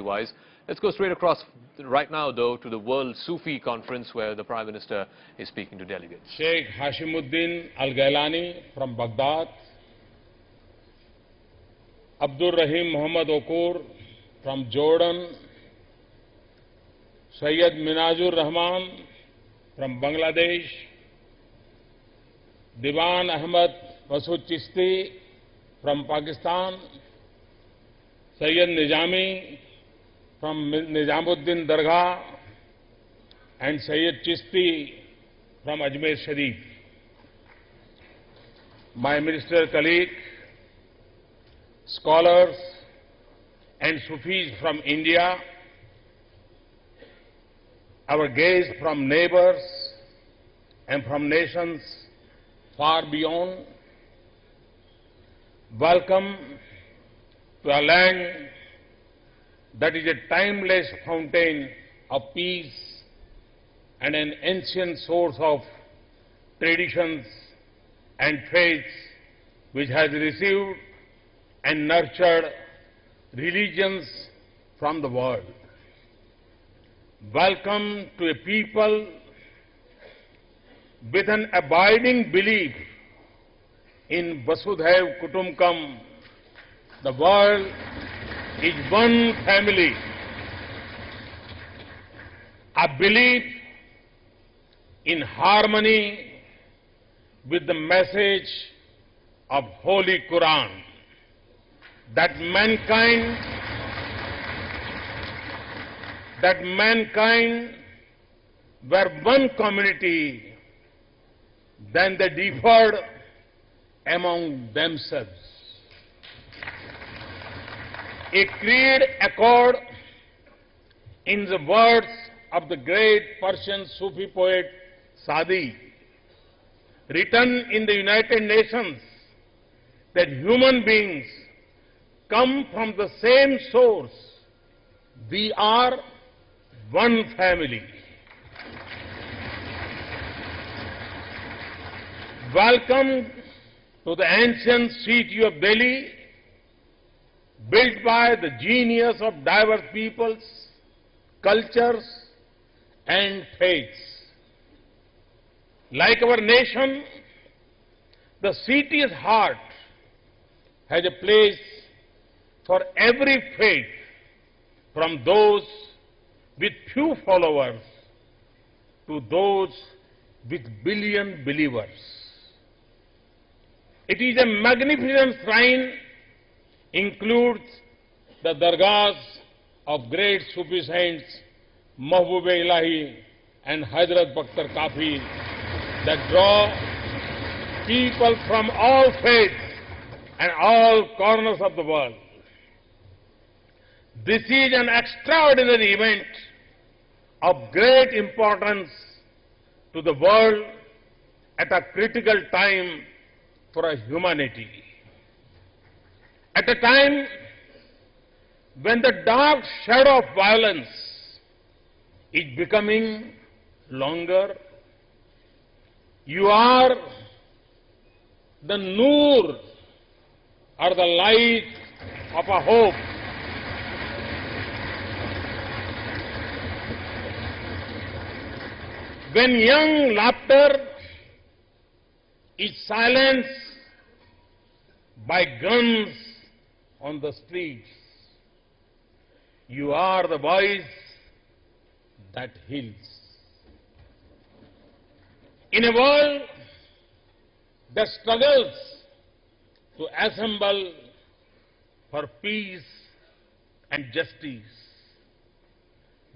otherwise. Let's go straight across right now, though, to the World Sufi Conference, where the Prime Minister is speaking to delegates. Sheikh Hashimuddin Al-Gailani from Baghdad, Abdul Rahim Muhammad Okur from Jordan, Sayyid Minajur Rahman from Bangladesh, Diwan Ahmad Masud Chishti from Pakistan, Sayyid Nizami from Nizamuddin Dargah, and Sayyid Chishti from Ajmer Sharif. My minister colleague, scholars and Sufis from India, our guests from neighbors and from nations far beyond, welcome to a land that is a timeless fountain of peace and an ancient source of traditions and faiths, which has received and nurtured religions from the world. Welcome to a people with an abiding belief in Vasudhaiv Kutumbakam. The world is one family. A belief in harmony with the message of Holy Quran, that mankind were one community, then they differed among themselves. A creed accord, in the words of the great Persian Sufi poet Sadi, written in the United Nations, that human beings come from the same source. We are one family. Welcome to the ancient city of Delhi, built by the genius of diverse peoples, cultures, and faiths. Like our nation, the city's heart has a place for every faith, from those with few followers to those with billion believers. It is a magnificent shrine, includes the dargahs of great Sufi saints Mahbub-e-Ilahi and Hazrat Bakhtar Kafi, that draw people from all faiths and all corners of the world. This is an extraordinary event of great importance to the world at a critical time for humanity. At a time when the dark shadow of violence is becoming longer, you are the noor, or the light of a hope. When young laughter is silenced by guns on the streets, you are the voice that heals. In a world that struggles to assemble for peace and justice,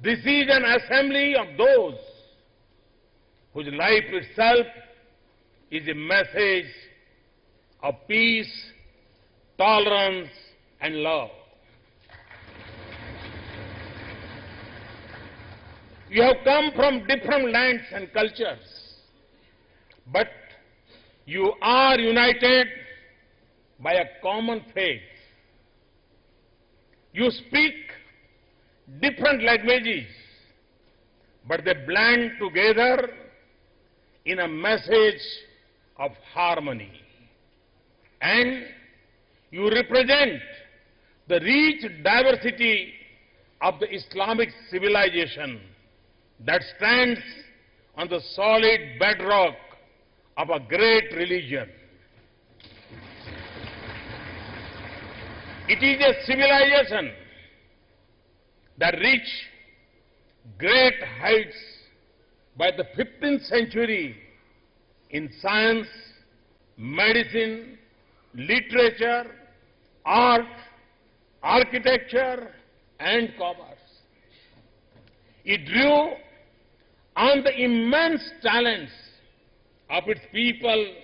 this is an assembly of those whose life itself is a message of peace, tolerance, and love. You have come from different lands and cultures, but you are united by a common faith. You speak different languages, but they blend together in a message of harmony. And you represent the rich diversity of the Islamic civilization that stands on the solid bedrock of a great religion. It is a civilization that reached great heights by the 15th century in science, medicine, literature, art, architecture, and commerce. It drew on the immense talents of its people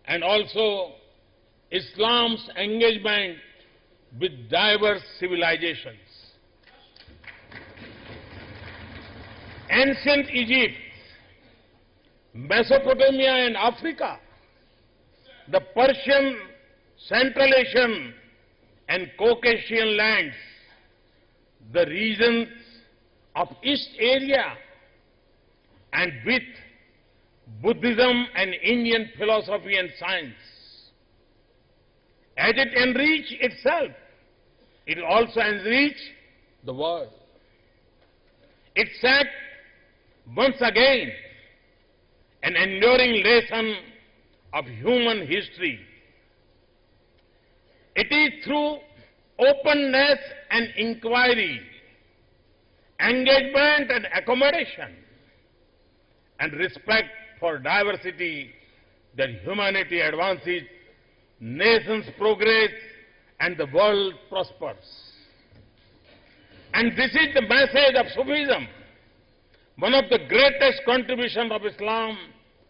and also Islam's engagement with diverse civilizations. Ancient Egypt, Mesopotamia and Africa, the Persian, Central Asian and Caucasian lands, the regions of East Asia, and with Buddhism and Indian philosophy and science. As it enriched itself, it also enriched the world. It set once again an enduring lesson of human history. It is through openness and inquiry, engagement and accommodation, and respect for diversity that humanity advances, nations progress, and the world prospers. And this is the message of Sufism, one of the greatest contributions of Islam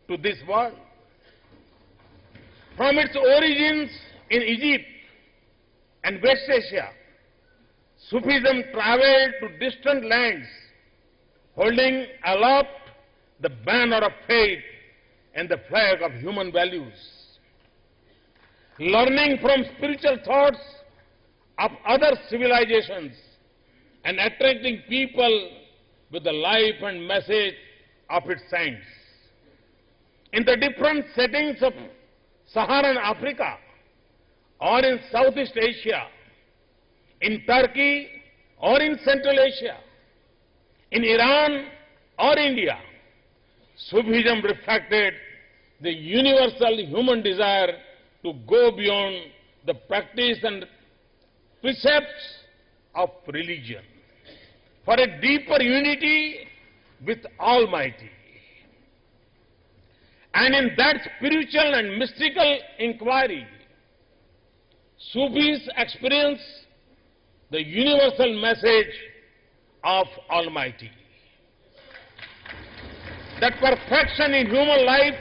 to this world. From its origins in Egypt and West Asia, Sufism traveled to distant lands, holding aloft the banner of faith and the flag of human values. Learning from spiritual thoughts of other civilizations and attracting people with the life and message of its saints. In the different settings of Saharan Africa or in Southeast Asia, in Turkey or in Central Asia, in Iran or India, Sufism reflected the universal human desire to go beyond the practice and precepts of religion for a deeper unity with Almighty. And in that spiritual and mystical inquiry, Sufis experience the universal message of Almighty. That perfection in human life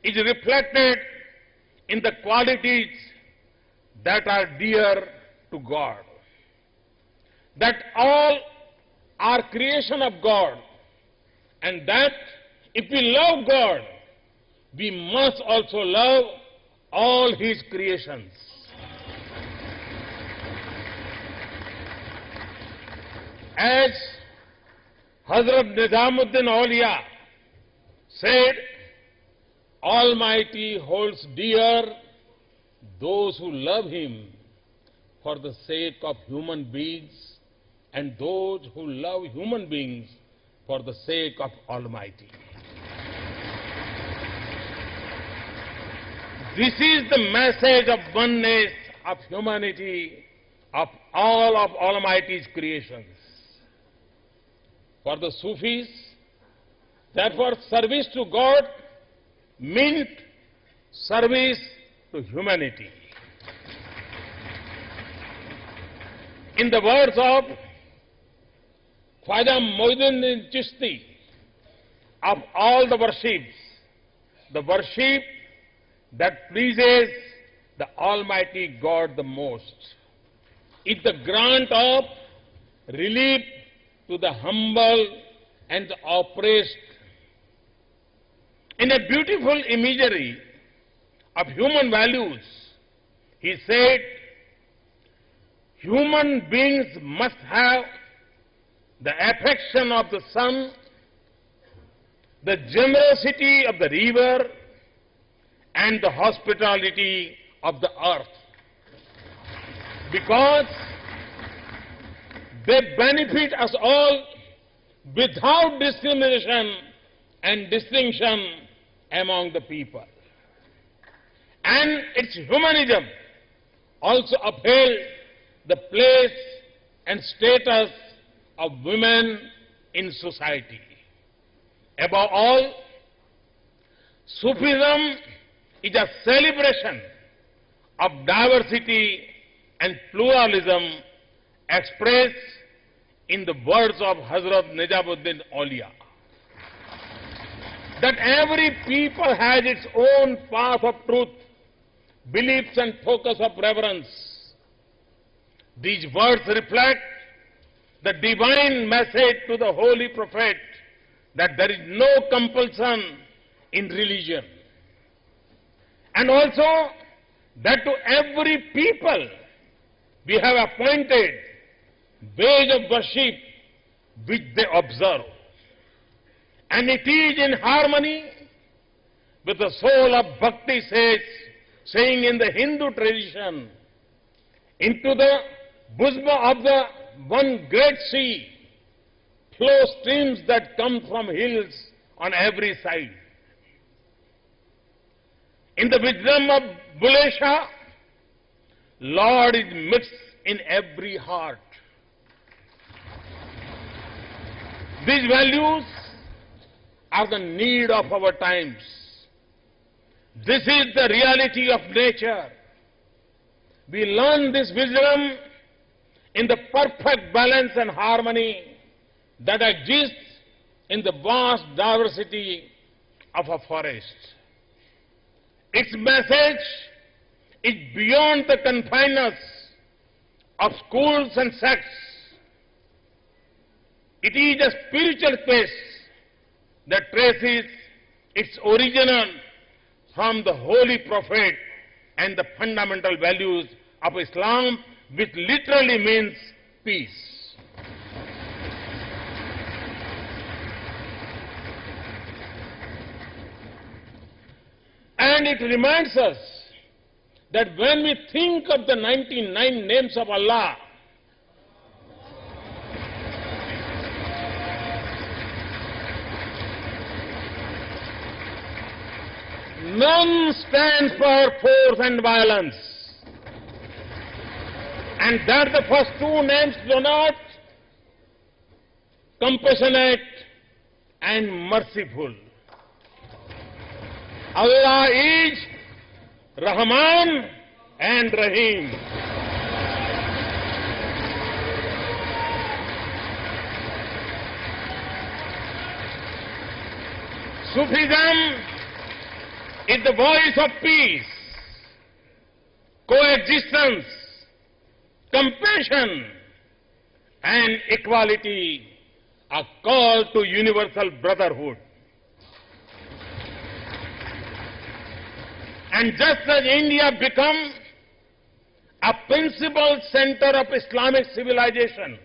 is reflected in the qualities that are dear to God. That all are creation of God, and that if we love God, we must also love all His creations. As Hazrat Nizamuddin Auliya said, Almighty holds dear those who love Him for the sake of human beings and those who love human beings for the sake of Almighty. This is the message of oneness of humanity of all of Almighty's creations. For the Sufis, therefore, service to God meant service to humanity. In the words of Khwaja Moinuddin Chishti, of all the worships, the worship that pleases the Almighty God the most is the grant of relief to the humble and the oppressed. In a beautiful imagery of human values, he said, human beings must have the affection of the sun, the generosity of the river, and the hospitality of the earth. Because They benefit us all without discrimination and distinction among the people. And its humanism also upheld the place and status of women in society. Above all, Sufism is a celebration of diversity and pluralism expressed in the words of Hazrat Nijamuddin Aulia, that every people has its own path of truth, beliefs and focus of reverence. These words reflect the divine message to the Holy Prophet that there is no compulsion in religion. And also that to every people we have appointed ways of worship which they observe. And it is in harmony with the soul of Bhakti saying in the Hindu tradition, into the bosom of the one great sea flow streams that come from hills on every side. In the wisdom of Bulesha, Lord is mixed in every heart. These values are the need of our times. This is the reality of nature. We learn this wisdom in the perfect balance and harmony that exists in the vast diversity of a forest. Its message is beyond the confines of schools and sects. It is a spiritual quest that traces its origin from the Holy Prophet and the fundamental values of Islam, which literally means peace. And it reminds us that when we think of the 99 names of Allah, none stands for force and violence. And that the first two names denote compassionate and merciful. Allah is Rahman and Rahim. Sufism is the voice of peace, coexistence, compassion, and equality, a call to universal brotherhood. And just as India became a principal center of Islamic civilization,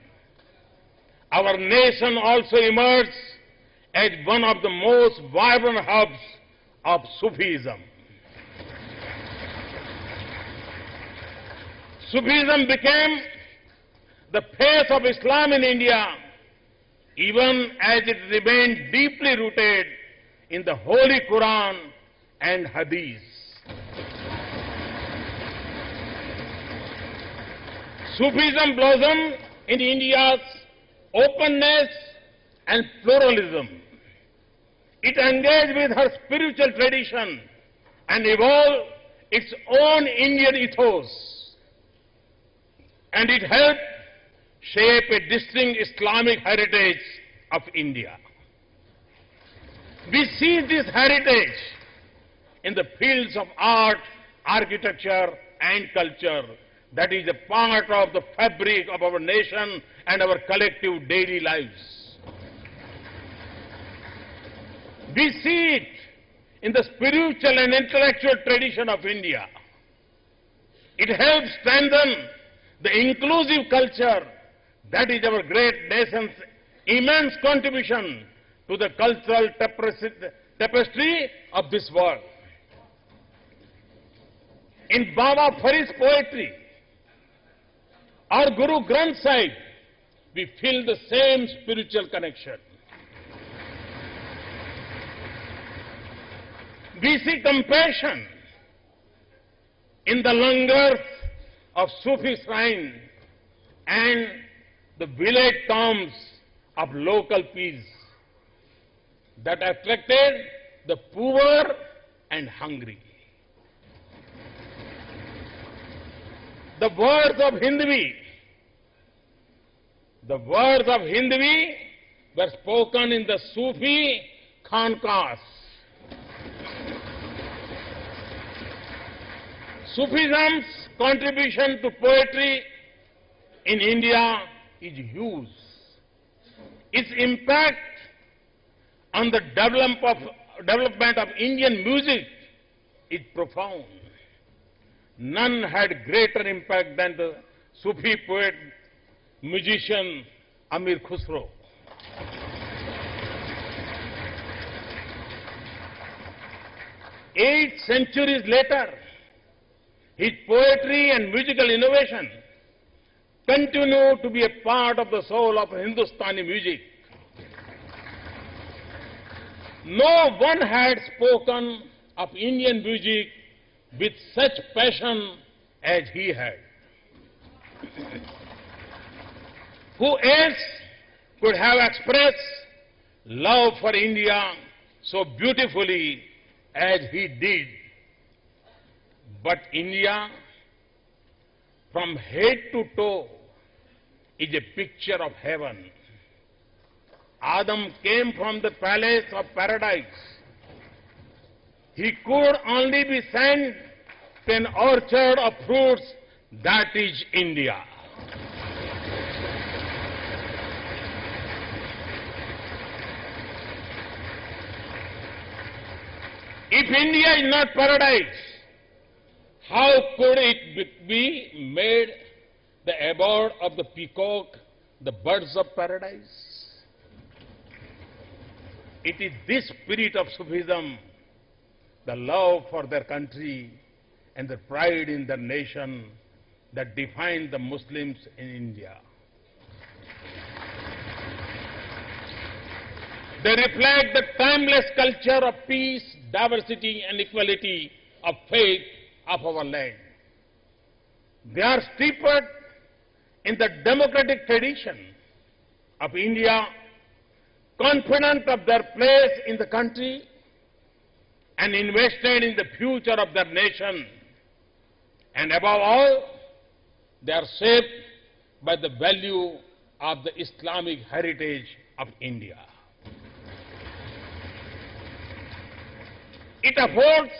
our nation also emerged as one of the most vibrant hubs of Sufism. Sufism became the face of Islam in India, even as it remained deeply rooted in the Holy Quran and Hadith. Sufism blossomed in India's openness and pluralism. It engaged with her spiritual tradition and evolved its own Indian ethos. And it helped shape a distinct Islamic heritage of India. We see this heritage in the fields of art, architecture, and culture that is a part of the fabric of our nation and our collective daily lives. We see it in the spiritual and intellectual tradition of India. It helps strengthen the inclusive culture that is our great nation's immense contribution to the cultural tapestry of this world. In Baba Farid's poetry, or Guru Granth Sahib, we feel the same spiritual connection. We see compassion in the langars of Sufi shrine and the village tombs of local peace that attracted the poor and hungry. The words of Hindvi were spoken in the Sufi khanqahs. Sufism's contribution to poetry in India is huge. Its impact on the development of Indian music is profound. None had greater impact than the Sufi poet, musician Amir Khusro. 8 centuries later, his poetry and musical innovation continue to be a part of the soul of Hindustani music. No one had spoken of Indian music with such passion as he had. Who else could have expressed love for India so beautifully as he did? But India, from head to toe, is a picture of heaven. Adam came from the palace of paradise. He could only be sent to an orchard of fruits, that is India. If India is not paradise, how could it be made the abode of the peacock, the birds of paradise? It is this spirit of Sufism, the love for their country and the pride in their nation, that define the Muslims in India. They reflect the timeless culture of peace, diversity and equality of faith of our land. They are steeped in the democratic tradition of India, confident of their place in the country and invested in the future of their nation. And above all, they are shaped by the value of the Islamic heritage of India. It affords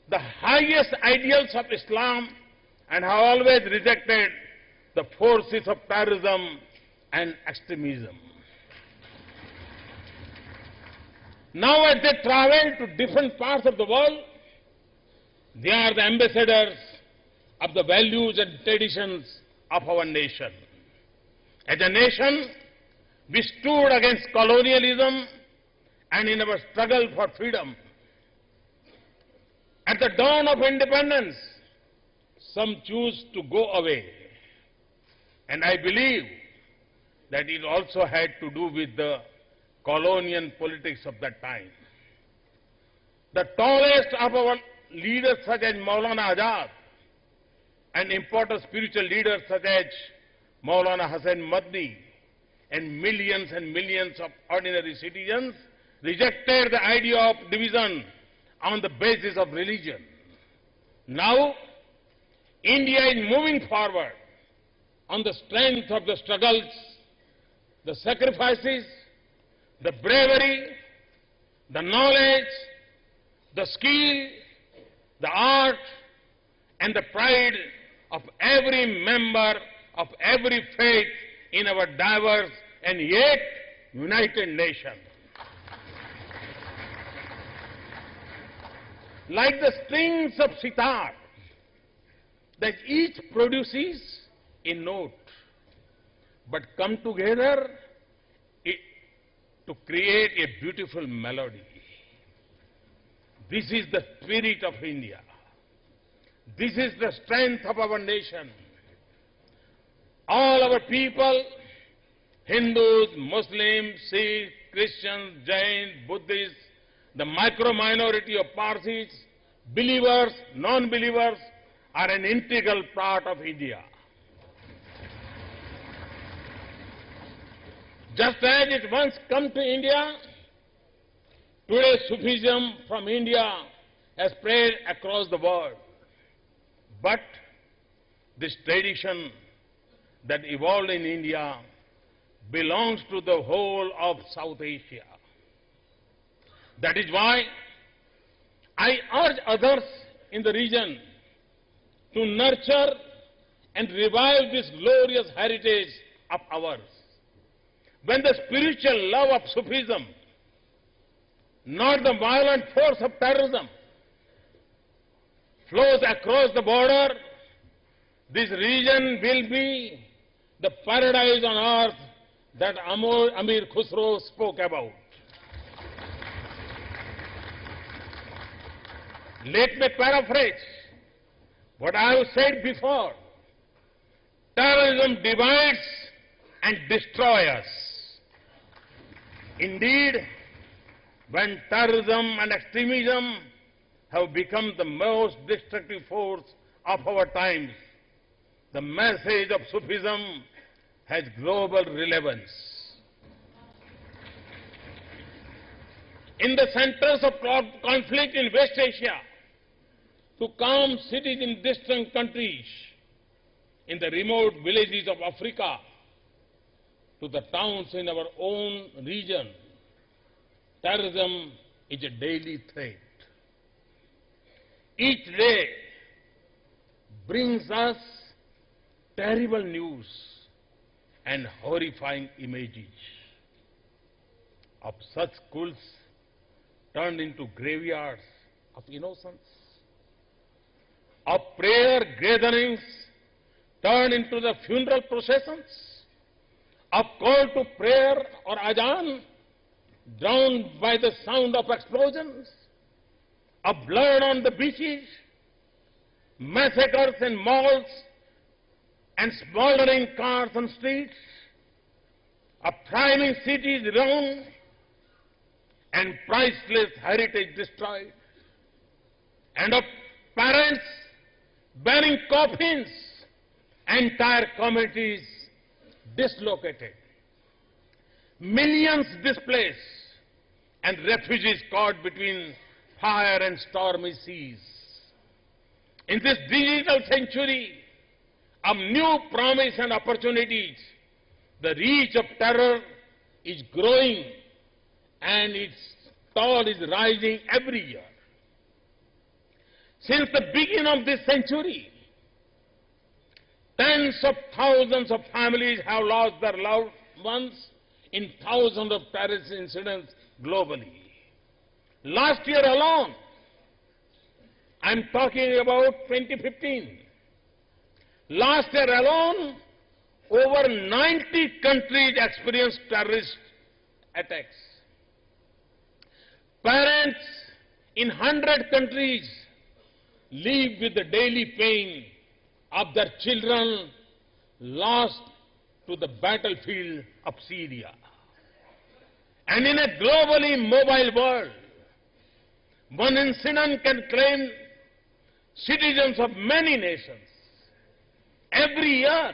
the highest ideals of Islam and have always rejected the forces of terrorism and extremism. Now, as they travel to different parts of the world, they are the ambassadors of the values and traditions of our nation. As a nation, we stood against colonialism and in our struggle for freedom. At the dawn of independence, some choose to go away. And I believe that it also had to do with the colonial politics of that time. The tallest of our leaders, such as Maulana Azad, and important spiritual leaders such as Maulana Hasan Madni, and millions of ordinary citizens, rejected the idea of division on the basis of religion. Now, India is moving forward on the strength of the struggles, the sacrifices, the bravery, the knowledge, the skill, the art, and the pride of every member of every faith in our diverse and yet united nation. Like the strings of sitar that each produces a note, but come together to create a beautiful melody. This is the spirit of India. This is the strength of our nation. All our people Hindus, Muslims, Sikhs, Christians, Jains, Buddhists, the micro-minority of Parsis, believers, non-believers are an integral part of India. Just as it once came to India, today Sufism from India has spread across the world. But this tradition that evolved in India belongs to the whole of South Asia. That is why I urge others in the region to nurture and revive this glorious heritage of ours. When the spiritual love of Sufism, not the violent force of terrorism, flows across the border, this region will be the paradise on earth that Amir Khusro spoke about. Let me paraphrase what I have said before. Terrorism divides and destroys us. Indeed, when terrorism and extremism have become the most destructive force of our times, the message of Sufism has global relevance. In the centers of conflict in West Asia, to calm cities in distant countries, in the remote villages of Africa, to the towns in our own region, terrorism is a daily threat. Each day brings us terrible news and horrifying images of such schools turned into graveyards of innocence, of prayer gatherings turned into the funeral processions, of call to prayer or adhan drowned by the sound of explosions, of blood on the beaches, massacres in malls and smoldering cars on streets, of thriving cities ruined and priceless heritage destroyed, and of parents bearing coffins, entire communities dislocated, millions displaced, and refugees caught between fire and stormy seas. In this digital century of new promise and opportunities, the reach of terror is growing and its toll is rising every year. Since the beginning of this century, tens of thousands of families have lost their loved ones in thousands of terrorist incidents globally. Last year alone, I'm talking about 2015. Last year alone, over 90 countries experienced terrorist attacks. Parents in 100 countries live with the daily pain of their children lost to the battlefield of Syria. And in a globally mobile world, one incident can claim citizens of many nations. Every year,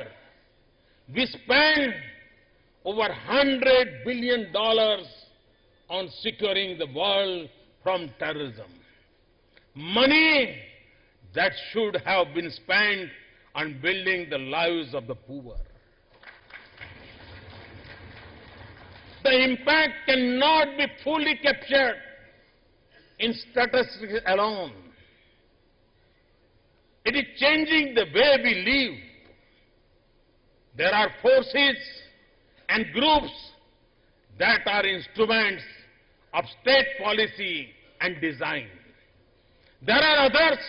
we spend over $100 billion on securing the world from terrorism. Money that should have been spent on building the lives of the poor. The impact cannot be fully captured in statistics alone. It is changing the way we live. There are forces and groups that are instruments of state policy and design. There are others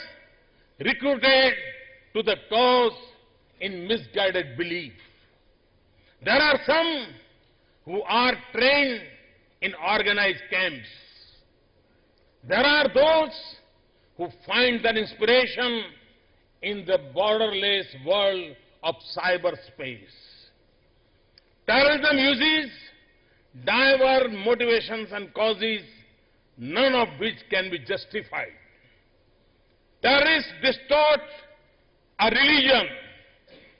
recruited to the cause in misguided belief. There are some who are trained in organized camps. There are those who find their inspiration in the borderless world of cyberspace. Terrorism uses diverse motivations and causes, none of which can be justified. Terrorists distort a religion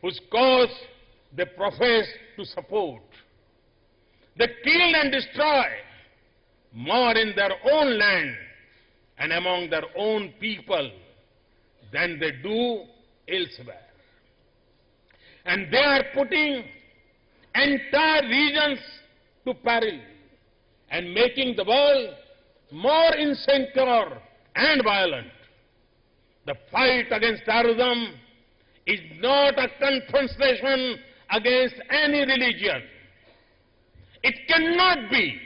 whose cause they profess to support. They kill and destroy more in their own land and among their own people than they do elsewhere. And they are putting entire regions to peril and making the world more insecure and violent. The fight against terrorism is not a confrontation against any religion. It cannot be.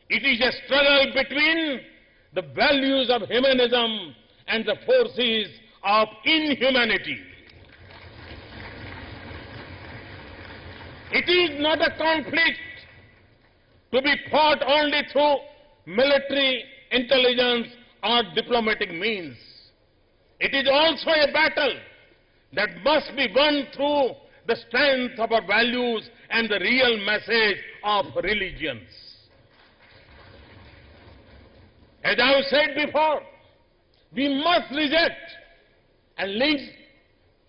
It is a struggle between the values of humanism and the forces of inhumanity. It is not a conflict to be fought only through military, intelligence, or diplomatic means. It is also a battle that must be won through the strength of our values and the real message of religions. As I have said before, we must reject a link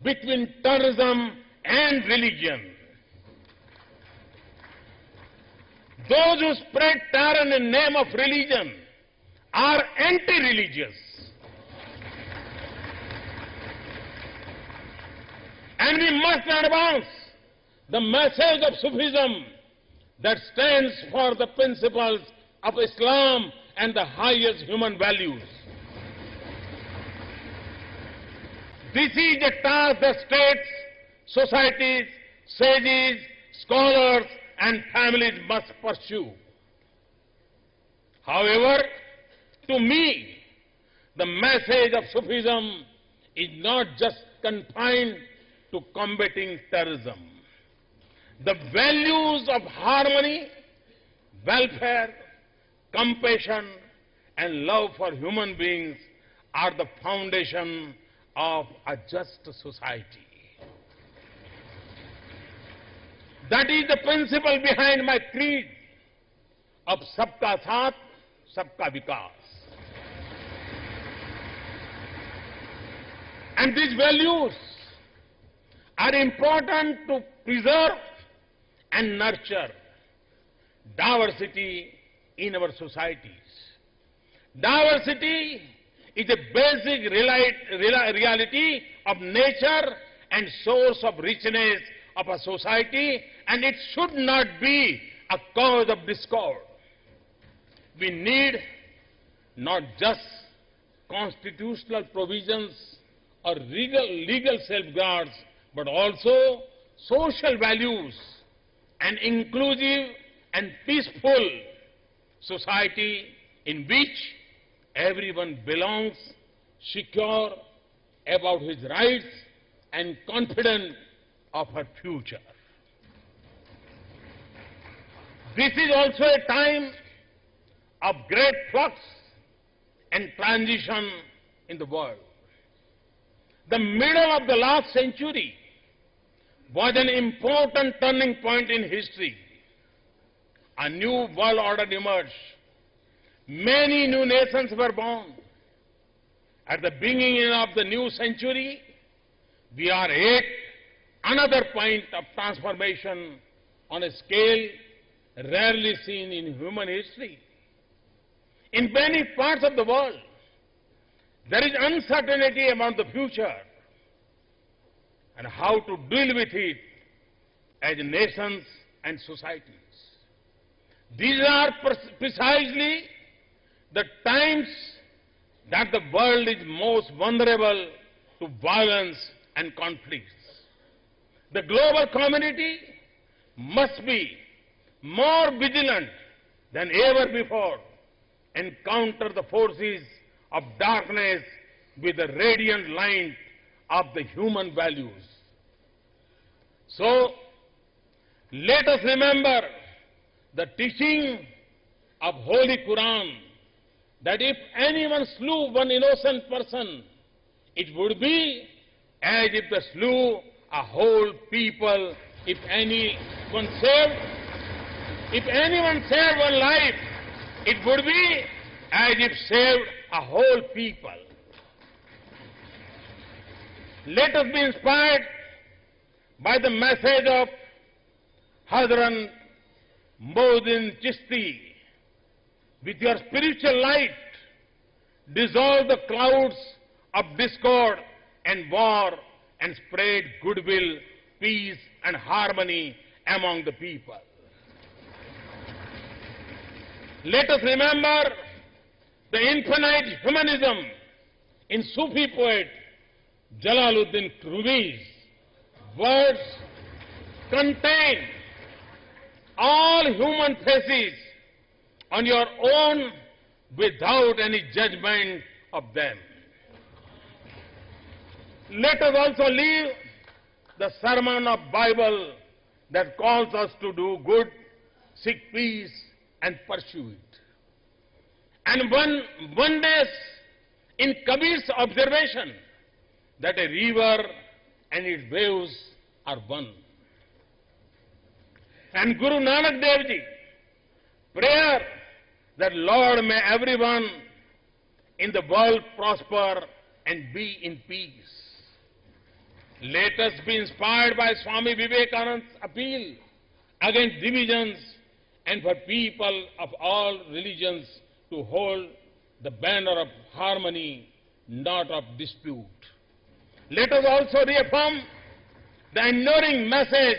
between terrorism and religion. Those who spread terror in the name of religion are anti-religious. And we must advance the message of Sufism that stands for the principles of Islam and the highest human values. This is a task that states, societies, sages, scholars, and families must pursue. However, to me, the message of Sufism is not just confined to combating terrorism. The values of harmony, welfare, compassion, and love for human beings are the foundation of a just society. That is the principle behind my creed of Sabka Saath, Sabka Vikas. And these values are important to preserve and nurture diversity in our societies. Diversity is a basic reality of nature and source of richness of a society, and it should not be a cause of discord. We need not just constitutional provisions or legal safeguards, but also social values, an inclusive and peaceful society in which everyone belongs, secure about his rights, and confident of her future. This is also a time of great flux and transition in the world. The middle of the last century was an important turning point in history. A new world order emerged. Many new nations were born. At the beginning of the new century, we are at another point of transformation on a scale rarely seen in human history. In many parts of the world, there is uncertainty about the future and how to deal with it as nations and societies. These are precisely the times that the world is most vulnerable to violence and conflicts. The global community must be more vigilant than ever before and counter the forces of darkness with the radiant light of the human values. So, let us remember the teaching of Holy Quran that if anyone slew one innocent person, it would be as if they slew a whole people if any if anyone saved one life, it would be as if saved a whole people. Let us be inspired by the message of Hazrat Muhyiddin Chishti. With your spiritual light, dissolve the clouds of discord and war and spread goodwill, peace and harmony among the people. Let us remember the infinite humanism in Sufi poet Jalaluddin Rumi's words contain all human faces on your own without any judgment of them. Let us also leave the sermon of Bible that calls us to do good, seek peace and pursue it. And one day in Kabir's observation that a river and its waves are one. And Guru Nanak Dev Ji, prayer that Lord may everyone in the world prosper and be in peace. Let us be inspired by Swami Vivekananda's appeal against divisions and for people of all religions to hold the banner of harmony, not of dispute. Let us also reaffirm the enduring message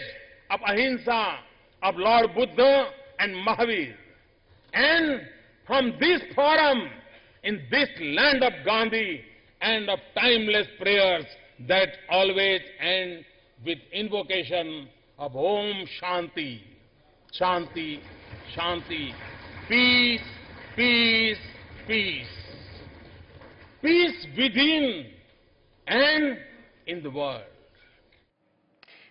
of Ahimsa of Lord Buddha and Mahavir. And from this forum, in this land of Gandhi and of timeless prayers that always end with invocation of Om Shanti, Shanti, Shanti, peace, peace, peace. Peace within and in the world.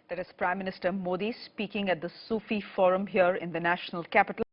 That is Prime Minister Modi speaking at the Sufi Forum here in the national capital.